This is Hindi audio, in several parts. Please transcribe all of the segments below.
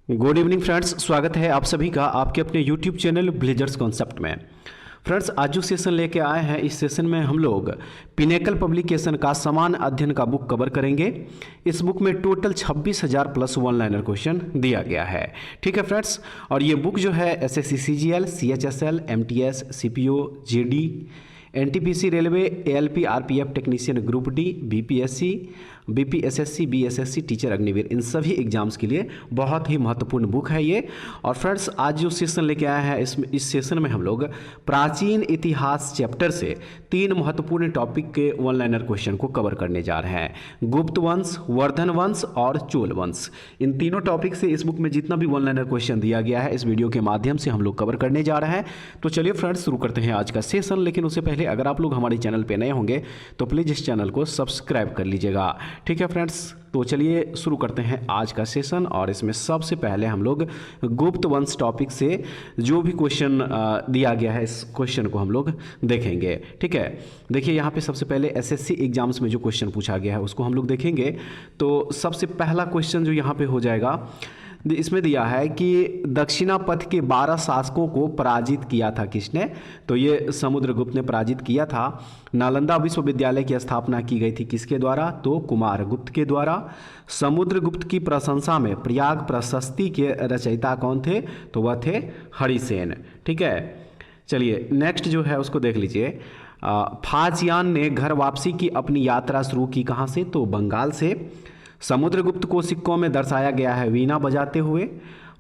गुड इवनिंग फ्रेंड्स, स्वागत है आप सभी का आपके अपने यूट्यूब चैनल ब्लेजर्स कॉन्सेप्ट में। फ्रेंड्स, आज जो सेशन लेके आए हैं, इस सेशन में हम लोग पिनेकल पब्लिकेशन का समान अध्ययन का बुक कवर करेंगे। इस बुक में total 26,000 plus one liner question दिया गया है। ठीक है फ्रेंड्स, और ये बुक जो है SSC CGL, CHSL, MTS, CPO, GD, NTPC railway, ALP, RPF technician group D, BPSC, BPSSC, BSSC, teacher Agniveer, इन सभी एग्जाम्स के लिए बहुत ही महत्वपूर्ण बुक है ये। और फ्रेंड्स, आज जो सेशन लेके आए हैं, इस सेशन में हम लोग प्राचीन इतिहास चैप्टर से 3 महत्वपूर्ण टॉपिक के वन लाइनर क्वेश्चन को कवर करने जा रहे हैं। गुप्त वंश, वर्धन वंश और चोल वंश, इन तीनों टॉपिक से इस बुक में जितना भी वन लाइनर क्वेश्चन दिया गया है, इस वीडियो के माध्यम से हम लोग कवर करने जा रहे हैं। तो चलिए फ्रेंड्स, शुरू करते हैं आज का सेशन। लेकिन उससे पहले अगर आप लोग हमारे चैनल पर नए होंगे तो प्लीज़ इस चैनल को सब्सक्राइब कर लीजिएगा। ठीक है फ्रेंड्स, तो चलिए शुरू करते हैं आज का सेशन। और इसमें सबसे पहले हम लोग गुप्त वंश टॉपिक से जो भी क्वेश्चन दिया गया है, इस क्वेश्चन को हम लोग देखेंगे। ठीक है, देखिए यहाँ पे सबसे पहले एसएससी एग्जाम्स में जो क्वेश्चन पूछा गया है उसको हम लोग देखेंगे। तो सबसे पहला क्वेश्चन जो यहाँ पे हो जाएगा, इसमें दिया है कि दक्षिणापथ के 12 शासकों को पराजित किया था किसने? तो ये समुद्रगुप्त ने पराजित किया था। नालंदा विश्वविद्यालय की स्थापना की गई थी किसके द्वारा? तो कुमारगुप्त के द्वारा। समुद्रगुप्त की प्रशंसा में प्रयाग प्रशस्ति के रचयिता कौन थे? तो वह थे हरिसेन। ठीक है, चलिए नेक्स्ट जो है उसको देख लीजिए। फाजियान ने घर वापसी की अपनी यात्रा शुरू की कहाँ से? तो बंगाल से। समुद्रगुप्त को सिक्कों में दर्शाया गया है वीणा बजाते हुए।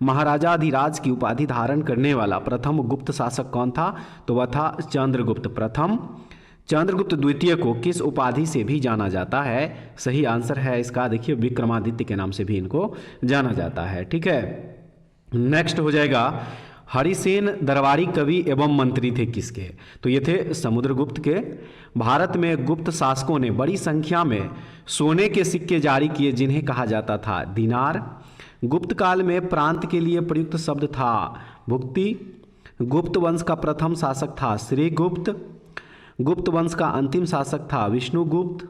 महाराजाधिराज की उपाधि धारण करने वाला प्रथम गुप्त शासक कौन था? तो वह था चंद्रगुप्त प्रथम। चंद्रगुप्त द्वितीय को किस उपाधि से भी जाना जाता है? सही आंसर है इसका, देखिए, विक्रमादित्य के नाम से भी इनको जाना जाता है। ठीक है, नेक्स्ट हो जाएगा, हरिसेन दरबारी कवि एवं मंत्री थे किसके? तो ये थे समुद्रगुप्त के। भारत में गुप्त शासकों ने बड़ी संख्या में सोने के सिक्के जारी किए जिन्हें कहा जाता था दिनार। गुप्त काल में प्रांत के लिए प्रयुक्त शब्द था भुक्ति। गुप्त वंश का प्रथम शासक था श्रीगुप्त। गुप्त वंश का अंतिम शासक था विष्णुगुप्त।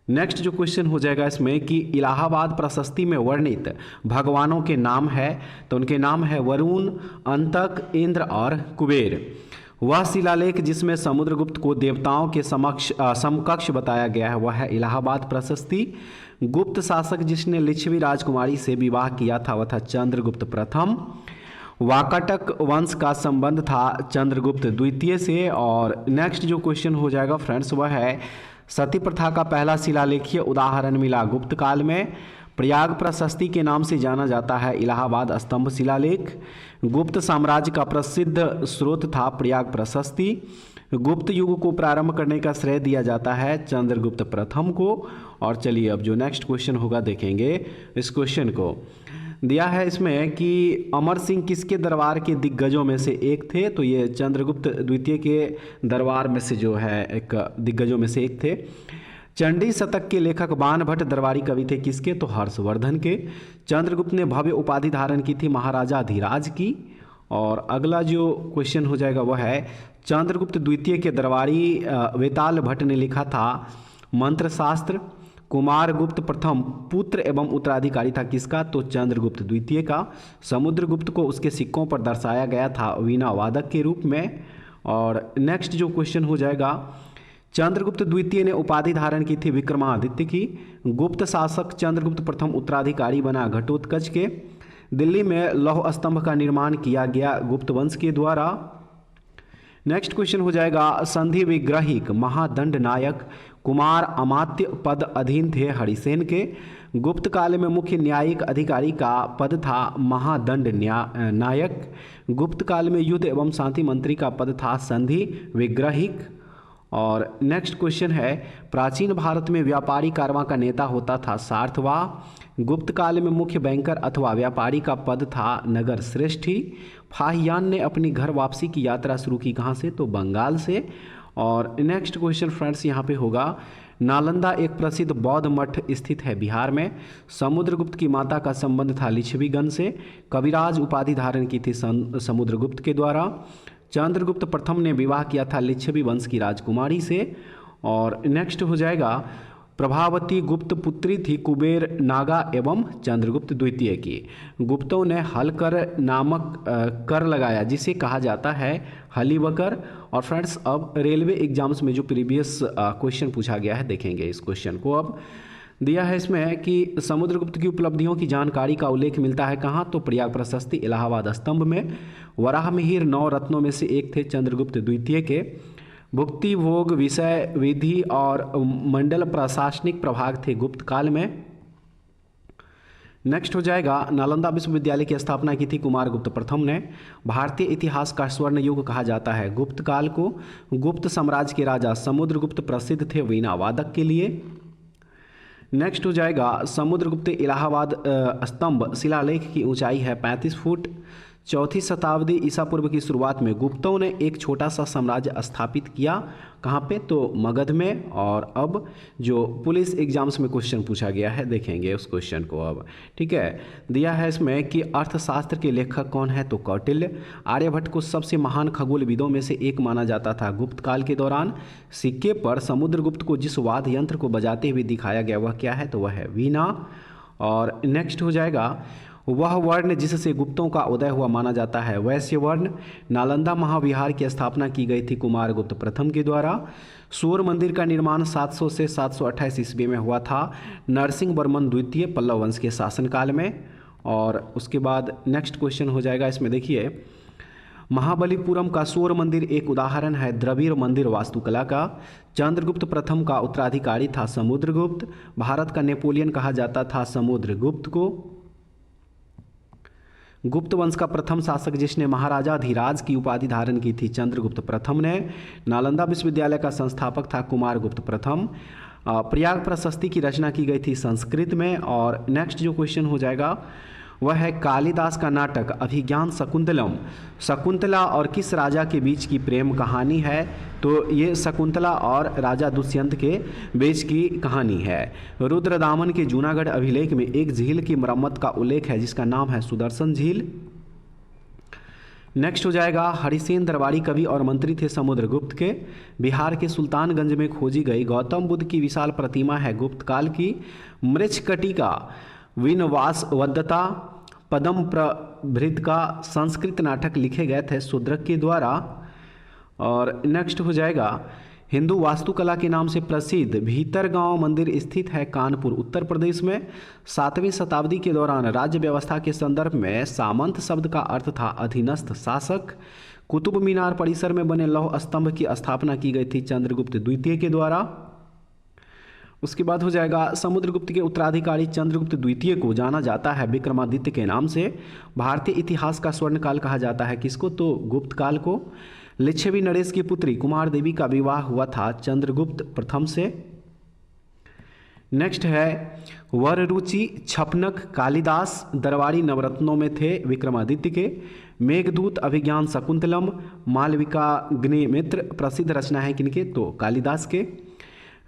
नेक्स्ट जो क्वेश्चन हो जाएगा इसमें कि इलाहाबाद प्रशस्ति में वर्णित भगवानों के नाम है, तो उनके नाम है वरुण, अंतक, इंद्र और कुबेर। वह शिलालेख जिसमें समुद्रगुप्त को देवताओं के समकक्ष बताया गया है वह है इलाहाबाद प्रशस्ति। गुप्त शासक जिसने लिच्छवी राजकुमारी से विवाह किया था वह था चंद्रगुप्त प्रथम। वाकाटक वंश का संबंध था चंद्रगुप्त द्वितीय से। और नेक्स्ट जो क्वेश्चन हो जाएगा फ्रेंड्स वह है, सती प्रथा का पहला शिलालेखीय उदाहरण मिला गुप्त काल में। प्रयाग प्रशस्ति के नाम से जाना जाता है इलाहाबाद स्तंभ शिलालेख। गुप्त साम्राज्य का प्रसिद्ध स्रोत था प्रयाग प्रशस्ति। गुप्त युग को प्रारंभ करने का श्रेय दिया जाता है चंद्रगुप्त प्रथम को। और चलिए अब जो नेक्स्ट क्वेश्चन होगा देखेंगे इस क्वेश्चन को। दिया है इसमें कि अमर सिंह किसके दरबार के दिग्गजों में से एक थे? तो ये चंद्रगुप्त द्वितीय के दरबार में से जो है एक दिग्गजों में से एक थे। चंडी शतक के लेखक बाण भट्ट दरबारी कवि थे किसके? तो हर्षवर्धन के। चंद्रगुप्त ने भव्य उपाधि धारण की थी महाराजाधिराज की। और अगला जो क्वेश्चन हो जाएगा वह है, चंद्रगुप्त द्वितीय के दरबारी वेताल भट्ट ने लिखा था मंत्रशास्त्र। कुमारगुप्त प्रथम पुत्र एवं उत्तराधिकारी था किसका? तो चंद्रगुप्त द्वितीय का। समुद्रगुप्त को उसके सिक्कों पर दर्शाया गया था वीणा वादक के रूप में। और नेक्स्ट जो क्वेश्चन हो जाएगा, चंद्रगुप्त द्वितीय ने उपाधि धारण की थी विक्रमादित्य की। गुप्त शासक चंद्रगुप्त प्रथम उत्तराधिकारी बना घटोत्कच के। दिल्ली में लौह स्तंभ का निर्माण किया गया गुप्त वंश के द्वारा। नेक्स्ट क्वेश्चन हो जाएगा, संधि विग्रहिक महादंड नायक कुमार अमात्य पद अधीन थे हरिसेन के। गुप्त काल में मुख्य न्यायिक अधिकारी का पद था महादंड नायक। गुप्त काल में युद्ध एवं शांति मंत्री का पद था संधि विग्रहिक। और नेक्स्ट क्वेश्चन है, प्राचीन भारत में व्यापारी कारवां का नेता होता था सार्थवाह। गुप्त काल में मुख्य बैंकर अथवा व्यापारी का पद था नगर श्रेष्ठी। फाहियान ने अपनी घर वापसी की यात्रा शुरू की कहाँ से? तो बंगाल से। और नेक्स्ट क्वेश्चन फ्रेंड्स यहाँ पे होगा, नालंदा एक प्रसिद्ध बौद्ध मठ स्थित है बिहार में। समुद्रगुप्त की माता का संबंध था लिच्छवीगण से। कविराज उपाधि धारण की थी समुद्रगुप्त के द्वारा। चंद्रगुप्त प्रथम ने विवाह किया था लिच्छवी वंश की राजकुमारी से। और नेक्स्ट हो जाएगा, प्रभावती गुप्त पुत्री थी कुबेर नागा एवं चंद्रगुप्त द्वितीय की। गुप्तों ने हलकर नामक कर लगाया जिसे कहा जाता है हलीबकर। और फ्रेंड्स अब रेलवे एग्जाम्स में जो प्रीवियस क्वेश्चन पूछा गया है देखेंगे इस क्वेश्चन को। अब दिया है इसमें कि समुद्रगुप्त की उपलब्धियों की जानकारी का उल्लेख मिलता है कहाँ, तो प्रयाग प्रशस्ति इलाहाबाद स्तंभ में। वराहमिहिर 9 रत्नों में से एक थे चंद्रगुप्त द्वितीय के। भुक्ति भोग विषय विधि और मंडल प्रशासनिक प्रभाग थे गुप्त काल में। नेक्स्ट हो जाएगा नालंदा विश्वविद्यालय की स्थापना की थी कुमारगुप्त प्रथम ने। भारतीय इतिहास का स्वर्ण युग कहा जाता है गुप्त काल को। गुप्त साम्राज्य के राजा समुद्रगुप्त प्रसिद्ध थे वीणा वादक के लिए। नेक्स्ट हो जाएगा समुद्रगुप्त इलाहाबाद स्तंभ शिलालेख की ऊंचाई है 35 फुट। 4वीं शताब्दी ईसा पूर्व की शुरुआत में गुप्तों ने एक छोटा सा साम्राज्य स्थापित किया कहाँ पे, तो मगध में। और अब जो पुलिस एग्जाम्स में क्वेश्चन पूछा गया है देखेंगे उस क्वेश्चन को अब। ठीक है, दिया है इसमें कि अर्थशास्त्र के लेखक कौन है, तो कौटिल्य। आर्यभट्ट को सबसे महान खगोलविदों में से एक माना जाता था गुप्त काल के दौरान। सिक्के पर समुद्रगुप्त को जिस वाद्य यंत्र को बजाते हुए दिखाया गया वह क्या है, तो वह है वीणा। और नेक्स्ट हो जाएगा वह वर्ण जिससे गुप्तों का उदय हुआ माना जाता है वैश्य वर्ण। नालंदा महाविहार की स्थापना की गई थी कुमारगुप्त प्रथम के द्वारा। सूर्य मंदिर का निर्माण 700 से 728 ईस्वी में हुआ था नरसिंह वर्मन द्वितीय पल्लव वंश के शासनकाल में। और उसके बाद नेक्स्ट क्वेश्चन हो जाएगा इसमें देखिए, महाबलीपुरम का सूर्य मंदिर एक उदाहरण है द्रविड़ मंदिर वास्तुकला का। चंद्रगुप्त प्रथम का उत्तराधिकारी था समुद्रगुप्त। भारत का नेपोलियन कहा जाता था समुद्रगुप्त को। गुप्त वंश का प्रथम शासक जिसने महाराजाधिराज की उपाधि धारण की थी चंद्रगुप्त प्रथम ने। नालंदा विश्वविद्यालय का संस्थापक था कुमारगुप्त प्रथम। प्रयाग प्रशस्ति की रचना की गई थी संस्कृत में। और नेक्स्ट जो क्वेश्चन हो जाएगा वह है कालिदास का नाटक अभिज्ञान शकुंतलम शकुंतला और किस राजा के बीच की प्रेम कहानी है, तो ये शकुंतला और राजा दुष्यंत के बीच की कहानी है। रुद्रदामन के जूनागढ़ अभिलेख में एक झील की मरम्मत का उल्लेख है जिसका नाम है सुदर्शन झील। नेक्स्ट हो जाएगा हरिसेन दरबारी कवि और मंत्री थे समुद्रगुप्त के। बिहार के सुल्तानगंज में खोजी गई गौतम बुद्ध की विशाल प्रतिमा है गुप्त काल की। मृच्छकटिका विनवासवदत्ता पदम प्रभृत का संस्कृत नाटक लिखे गए थे शूद्रक के द्वारा। और नेक्स्ट हो जाएगा हिंदू वास्तुकला के नाम से प्रसिद्ध भीतरगांव मंदिर स्थित है कानपुर उत्तर प्रदेश में। 7वीं शताब्दी के दौरान राज्य व्यवस्था के संदर्भ में सामंत शब्द का अर्थ था अधीनस्थ शासक। कुतुब मीनार परिसर में बने लौह स्तंभ की स्थापना की गई थी चंद्रगुप्त द्वितीय के द्वारा। उसके बाद हो जाएगा समुद्रगुप्त के उत्तराधिकारी चंद्रगुप्त द्वितीय को जाना जाता है विक्रमादित्य के नाम से। भारतीय इतिहास का स्वर्णकाल कहा जाता है किसको, तो गुप्त काल को। लिच्छवी नरेश की पुत्री कुमार देवी का विवाह हुआ था चंद्रगुप्त प्रथम से। नेक्स्ट है वररुचि छपनक कालिदास दरबारी नवरत्नों में थे विक्रमादित्य के। मेघदूत अभिज्ञान शकुंतलम मालविकाग्निमित्र प्रसिद्ध रचना है किनके, तो कालिदास के।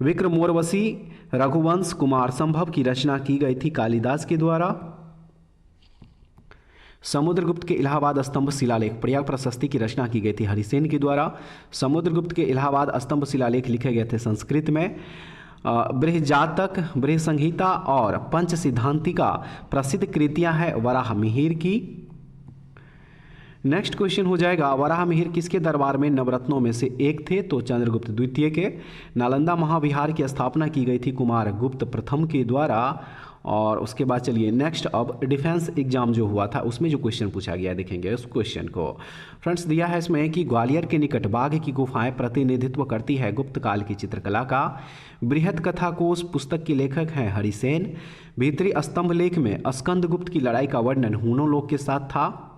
विक्रमोर्वशी रघुवंश कुमार संभव की रचना की गई थी कालिदास के द्वारा। समुद्रगुप्त के इलाहाबाद स्तंभ शिलालेख प्रयाग प्रशस्ति की रचना की गई थी हरिसेन के द्वारा। समुद्रगुप्त के इलाहाबाद स्तंभ शिलालेख लिखे गए थे संस्कृत में। बृहजातक बृहसंहिता और पंच सिद्धांतिका प्रसिद्ध कृतियां हैं वराहमिहिर की। नेक्स्ट क्वेश्चन हो जाएगा वराहमिहिर किसके दरबार में नवरत्नों में से एक थे, तो चंद्रगुप्त द्वितीय के। नालंदा महाविहार की स्थापना की गई थी कुमारगुप्त प्रथम के द्वारा। और उसके बाद चलिए नेक्स्ट अब डिफेंस एग्जाम जो हुआ था उसमें जो क्वेश्चन पूछा गया देखेंगे उस क्वेश्चन को। फ्रेंड्स दिया है इसमें कि ग्वालियर के निकट बाघ की गुफाएं प्रतिनिधित्व करती है गुप्त काल की चित्रकला का। बृहत कथा कोश पुस्तक के लेखक हैं हरिसेन। भीतरी स्तंभ लेख में स्कंदगुप्त की लड़ाई का वर्णन हूणों लोक के साथ था।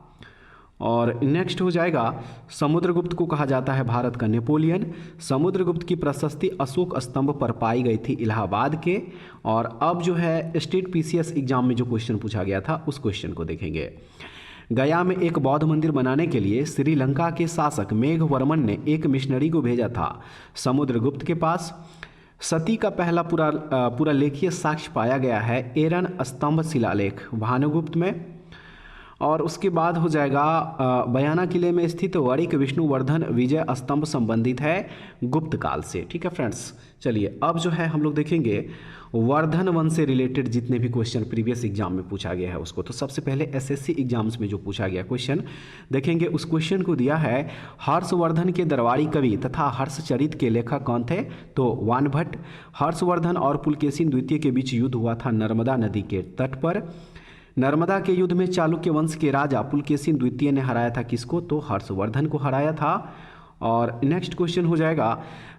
और नेक्स्ट हो जाएगा समुद्रगुप्त को कहा जाता है भारत का नेपोलियन। समुद्रगुप्त की प्रशस्ति अशोक स्तंभ पर पाई गई थी इलाहाबाद के। और अब जो है स्टेट पीसीएस एग्जाम में जो क्वेश्चन पूछा गया था उस क्वेश्चन को देखेंगे। गया में एक बौद्ध मंदिर बनाने के लिए श्रीलंका के शासक मेघवर्मन ने एक मिशनरी को भेजा था समुद्रगुप्त के पास। सती का पहला पुरालेखीय साक्ष्य पाया गया है एरन स्तंभ शिलालेख भानुगुप्त में। और उसके बाद हो जाएगा बयाना किले में स्थित वणिक विष्णुवर्धन विजय स्तंभ संबंधित है गुप्त काल से। ठीक है फ्रेंड्स, चलिए अब जो है हम लोग देखेंगे वर्धन वंश से रिलेटेड जितने भी क्वेश्चन प्रीवियस एग्जाम में पूछा गया है उसको। तो सबसे पहले एसएससी एग्जाम्स में जो पूछा गया क्वेश्चन देखेंगे, उस क्वेश्चन को दिया है हर्षवर्धन के दरबारी कवि तथा हर्षचरित के लेखक कौन थे? तो वानभट्ट। हर्षवर्धन और पुलकेशिन द्वितीय के बीच युद्ध हुआ था नर्मदा नदी के तट पर। नर्मदा के युद्ध में चालुक्य वंश के राजा पुलकेशिन द्वितीय ने हराया था किसको? तो हर्षवर्धन को हराया था। और नेक्स्ट क्वेश्चन हो जाएगा,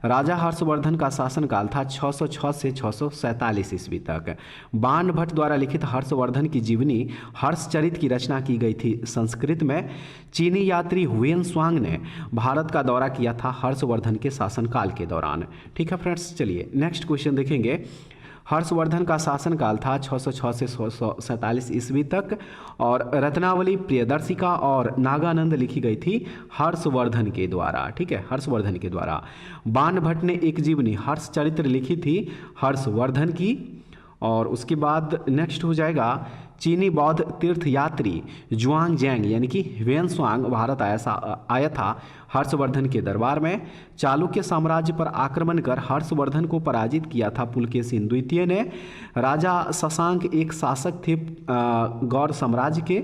राजा हर्षवर्धन का शासनकाल था 606 से 647 ईस्वी तक। बाणभट्ट द्वारा लिखित हर्षवर्धन की जीवनी हर्षचरित की रचना की गई थी संस्कृत में। चीनी यात्री हुएनसांग ने भारत का दौरा किया था हर्षवर्धन के शासनकाल के दौरान। ठीक है फ्रेंड्स, चलिए नेक्स्ट क्वेश्चन देखेंगे। हर्षवर्धन का शासनकाल था 606 से 647 ईस्वी तक और रत्नावली प्रियदर्शिका और नागानंद लिखी गई थी हर्षवर्धन के द्वारा। ठीक है, हर्षवर्धन के द्वारा। बाणभट्ट ने एक जीवनी हर्षचरित्र लिखी थी हर्षवर्धन की। और उसके बाद नेक्स्ट हो जाएगा, चीनी बौद्ध तीर्थयात्री जुआंगजैंग यानी कि ह्वेनसांग भारत आया था हर्षवर्धन के दरबार में। चालुक्य साम्राज्य पर आक्रमण कर हर्षवर्धन को पराजित किया था पुलकेशिन द्वितीय ने। राजा शशांक एक शासक थे गौड़ साम्राज्य के।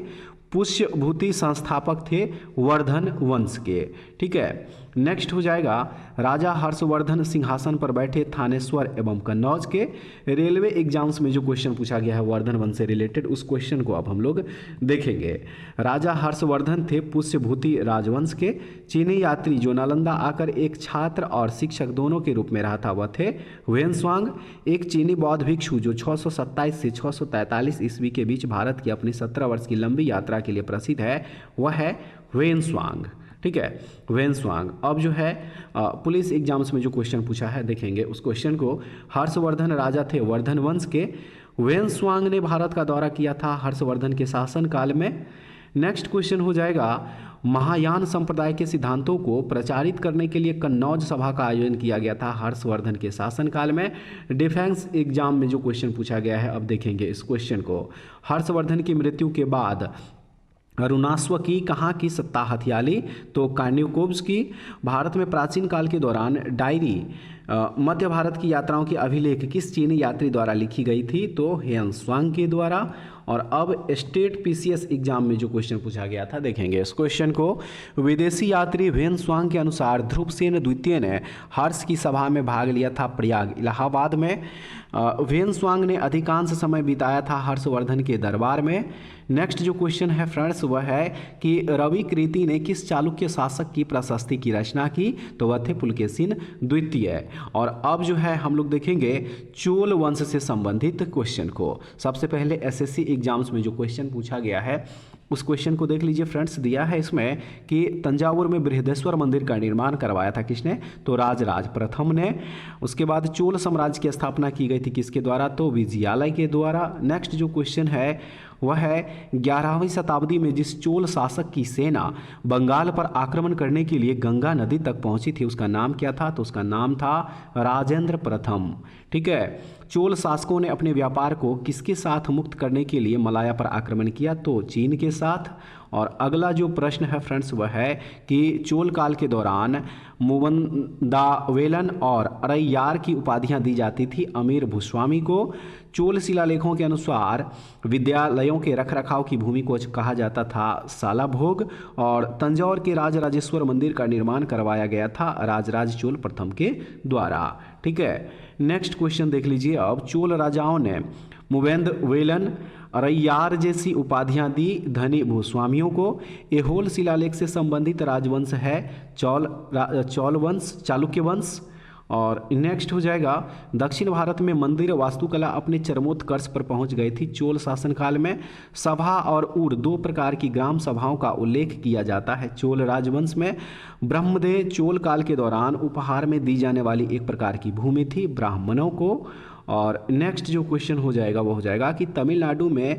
पुष्यभूति संस्थापक थे वर्धन वंश के। ठीक है, नेक्स्ट हो जाएगा, राजा हर्षवर्धन सिंहासन पर बैठे थानेश्वर एवं कन्नौज के। रेलवे एग्जाम्स में जो क्वेश्चन पूछा गया है वर्धन वंश से रिलेटेड, उस क्वेश्चन को अब हम लोग देखेंगे। राजा हर्षवर्धन थे पुष्यभूति राजवंश के। चीनी यात्री जो नालंदा आकर एक छात्र और शिक्षक दोनों के रूप में रहा था वह थे हुएनसांग। एक चीनी बौद्ध भिक्षु जो 627 से 643 ईस्वी के बीच भारत की अपनी 17 वर्ष की लंबी यात्रा के लिए प्रसिद्ध है वह है हुएनसांग। ठीक है, हुएनसांग। अब जो है पुलिस एग्जाम्स में जो क्वेश्चन पूछा है देखेंगे उस क्वेश्चन को। हर्षवर्धन राजा थे वर्धन वंश के। हुएनसांग ने भारत का दौरा किया था हर्षवर्धन के शासनकाल में। नेक्स्ट क्वेश्चन हो जाएगा, महायान संप्रदाय के सिद्धांतों को प्रचारित करने के लिए कन्नौज सभा का आयोजन किया गया था हर्षवर्धन के शासनकाल में। डिफेंस एग्जाम में जो क्वेश्चन पूछा गया है अब देखेंगे इस क्वेश्चन को। हर्षवर्धन की मृत्यु के बाद अरुणाश्व की कहाँ की सत्ता हथियाली? तो कार्निकोब्स की। भारत में प्राचीन काल के दौरान डायरी मध्य भारत की यात्राओं की अभिलेख किस चीनी यात्री द्वारा लिखी गई थी? तो ह्वेनसांग के द्वारा। और अब स्टेट पीसीएस एग्जाम में जो क्वेश्चन पूछा गया था देखेंगे इस क्वेश्चन को। विदेशी यात्री ह्वेनसांग के अनुसार ध्रुवसेन द्वितीय ने हर्ष की सभा में भाग लिया था प्रयाग इलाहाबाद में। ह्वेनसांग ने अधिकांश समय बिताया था हर्षवर्धन के दरबार में। नेक्स्ट जो क्वेश्चन है फ्रेंड्स वह है कि रवि कृति ने किस चालुक्य शासक की प्रशस्ति की रचना की? तो वह थे पुलकेशिन द्वितीय। और अब जो है हम लोग देखेंगे चोल वंश से संबंधित क्वेश्चन को। सबसे पहले एसएससी एग्जाम्स में जो क्वेश्चन पूछा गया है उस क्वेश्चन को देख लीजिए फ्रेंड्स। दिया है इसमें कि तंजावुर में बृहदेश्वर मंदिर का निर्माण करवाया था किसने? तो राजराज प्रथम ने। उसके बाद चोल साम्राज्य की स्थापना की गई थी किसके द्वारा? तो विजयालय के द्वारा। नेक्स्ट जो क्वेश्चन है वह है 11वीं शताब्दी में जिस चोल शासक की सेना बंगाल पर आक्रमण करने के लिए गंगा नदी तक पहुंची थी उसका नाम क्या था? तो उसका नाम था राजेंद्र प्रथम। ठीक है, चोल शासकों ने अपने व्यापार को किसके साथ मुक्त करने के लिए मलाया पर आक्रमण किया? तो चीन के साथ। और अगला जो प्रश्न है फ्रेंड्स वह है कि चोल काल के दौरान मुवंदावेलन और अरैयार की उपाधियां दी जाती थी अमीर भूस्वामी को। चोल शिलालेखों के अनुसार विद्यालयों के रखरखाव की भूमि को कहा जाता था सालाभोग। और तंजौर के राजराजेश्वर मंदिर का निर्माण करवाया गया था राजराज चोल प्रथम के द्वारा। ठीक है, नेक्स्ट क्वेश्चन देख लीजिए। अब चोल राजाओं ने मुवेंदवेलन अरैयार जैसी उपाधियां दी धनी भूस्वामियों को। एहोल शिलालेख से संबंधित राजवंश है चौल वंश, चालुक्य वंश। और नेक्स्ट हो जाएगा, दक्षिण भारत में मंदिर वास्तुकला अपने चरमोत्कर्ष पर पहुंच गई थी चोल शासनकाल में। सभा और ऊर दो प्रकार की ग्राम सभाओं का उल्लेख किया जाता है चोल राजवंश में। ब्रह्मदेव चोल काल के दौरान उपहार में दी जाने वाली एक प्रकार की भूमि थी ब्राह्मणों को। और नेक्स्ट जो क्वेश्चन हो जाएगा वो हो जाएगा कि तमिलनाडु में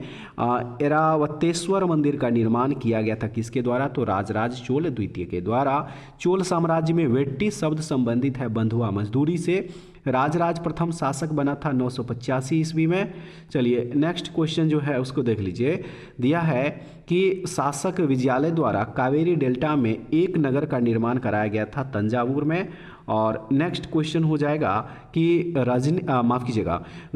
एरावतेश्वर मंदिर का निर्माण किया गया था किसके द्वारा? तो राजराज चोल द्वितीय के द्वारा। चोल साम्राज्य में वेट्टी शब्द संबंधित है बंधुआ मजदूरी से। राजराज प्रथम शासक बना था 985 ईस्वी में। चलिए नेक्स्ट क्वेश्चन जो है उसको देख लीजिए। दिया है कि शासक विजयालय द्वारा कावेरी डेल्टा में एक नगर का निर्माण कराया गया था तंजावुर में। और नेक्स्ट क्वेश्चन हो जाएगा कि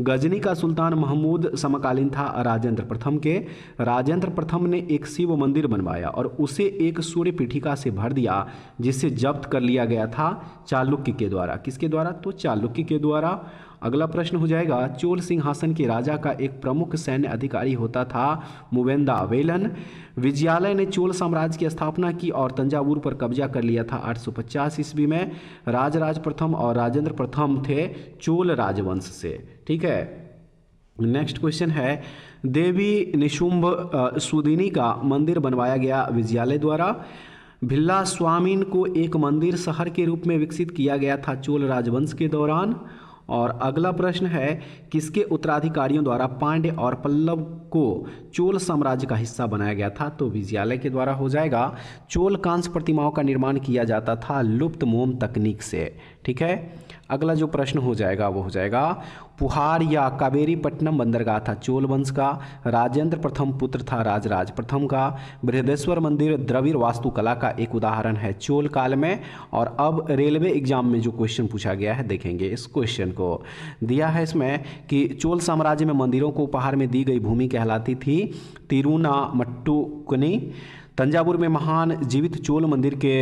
गजनी का सुल्तान महमूद समकालीन था राजेंद्र प्रथम के। राजेंद्र प्रथम ने एक शिव मंदिर बनवाया और उसे एक सूर्य पीठिका से भर दिया, जिसे जब्त कर लिया गया था चालुक्य के द्वारा। किसके द्वारा? तो चालुक्य के द्वारा। अगला प्रश्न हो जाएगा, चोल सिंहासन के राजा का एक प्रमुख सैन्य अधिकारी होता था मुवेंदा वेलन। विजयालय ने चोल साम्राज्य की स्थापना की और तंजावुर पर कब्जा कर लिया था 850 ईस्वी में। राजराज प्रथम और राजेंद्र प्रथम थे चोल राजवंश से। ठीक है, नेक्स्ट क्वेश्चन है, देवी निशुंभ सुदिनी का मंदिर बनवाया गया विजयालय द्वारा। भिल्ला स्वामीन को एक मंदिर शहर के रूप में विकसित किया गया था चोल राजवंश के दौरान। और अगला प्रश्न है, किसके उत्तराधिकारियों द्वारा पांड्य और पल्लव को चोल साम्राज्य का हिस्सा बनाया गया था? तो विजयालय के द्वारा हो जाएगा। चोल कांस्य प्रतिमाओं का निर्माण किया जाता था लुप्त मोम तकनीक से। ठीक है, अगला जो प्रश्न हो जाएगा वो हो जाएगा, पुहार या कावेरीपट्टनम बंदरगाह था चोल वंश का। राजेंद्र प्रथम पुत्र था राजराज प्रथम का। बृहदेश्वर मंदिर द्रविड़ वास्तुकला का एक उदाहरण है चोल काल में। और अब रेलवे एग्जाम में जो क्वेश्चन पूछा गया है देखेंगे इस क्वेश्चन को। दिया है इसमें कि चोल साम्राज्य में मंदिरों को उपहार में दी गई भूमि कहलाती थी तिरुनामट्टुकनी। तंजावुर में महान जीवित चोल मंदिर के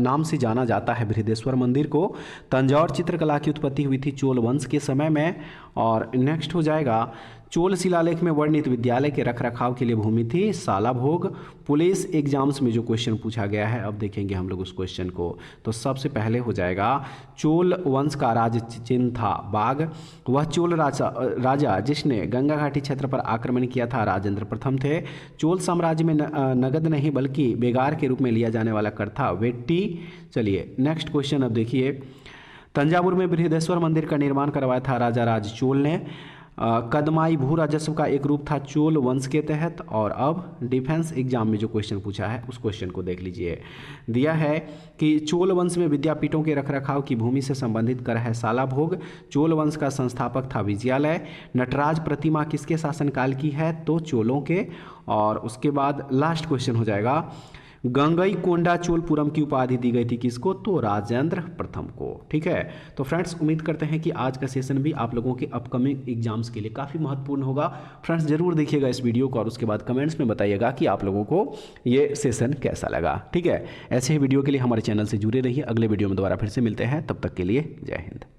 नाम से जाना जाता है बृहदेश्वर मंदिर को। तंजौर चित्रकला की उत्पत्ति हुई थी चोल वंश के समय में। और नेक्स्ट हो जाएगा, चोल शिलालेख में वर्णित विद्यालय के रखरखाव के लिए भूमि थी सालाभोग। पुलिस एग्जाम्स में जो क्वेश्चन पूछा गया है अब देखेंगे हम लोग उस क्वेश्चन को। तो सबसे पहले हो जाएगा, चोल वंश का राज चिन्ह था बाघ। वह चोल राजा जिसने गंगा घाटी क्षेत्र पर आक्रमण किया था राजेंद्र प्रथम थे। चोल साम्राज्य में नगद नहीं बल्कि बेगार के रूप में लिया जाने वाला कर था वेट्टी। चलिए नेक्स्ट क्वेश्चन अब देखिए, तंजावुर में बृहदेश्वर मंदिर का निर्माण करवाया था राजा राज चोल ने। कदमाई भू राजस्व का एक रूप था चोल वंश के तहत। और अब डिफेंस एग्जाम में जो क्वेश्चन पूछा है उस क्वेश्चन को देख लीजिए। दिया है कि चोल वंश में विद्यापीठों के रखरखाव की भूमि से संबंधित कर है सालाभोग। चोल वंश का संस्थापक था विजयालय। नटराज प्रतिमा किसके शासनकाल की है? तो चोलों के। और उसके बाद लास्ट क्वेश्चन हो जाएगा, गंगईकोंडा चोलपुरम की उपाधि दी गई थी किसको? तो राजेंद्र प्रथम को। ठीक है, तो फ्रेंड्स उम्मीद करते हैं कि आज का सेशन भी आप लोगों के अपकमिंग एग्जाम्स के लिए काफ़ी महत्वपूर्ण होगा। फ्रेंड्स जरूर देखिएगा इस वीडियो को और उसके बाद कमेंट्स में बताइएगा कि आप लोगों को ये सेशन कैसा लगा। ठीक है, ऐसे ही वीडियो के लिए हमारे चैनल से जुड़े रहिए। अगले वीडियो में दोबारा फिर से मिलते हैं, तब तक के लिए जय हिंद।